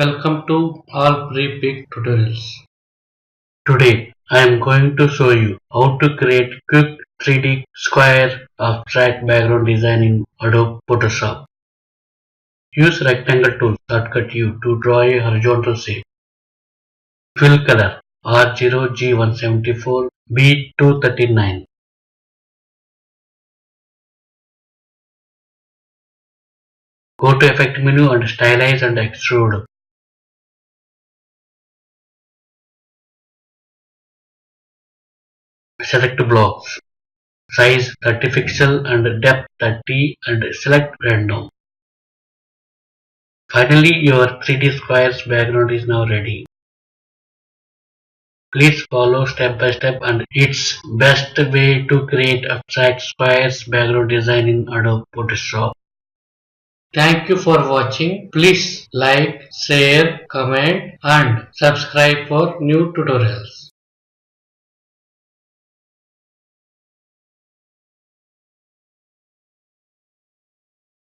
Welcome to all pre-pick tutorials. Today I am going to show you how to create quick 3D square abstract background design in Adobe Photoshop. Use rectangle tool shortcut U to draw a horizontal shape. Fill color R0 G174 B239. Go to Effect menu and Stylize and Extrude. Select blocks. Size 30 pixel and depth 30 and select random. Finally, your 3D squares background is now ready. Please follow step by step and it's best way to create abstract squares background design in Adobe Photoshop. Thank you for watching. Please like, share, comment and subscribe for new tutorials.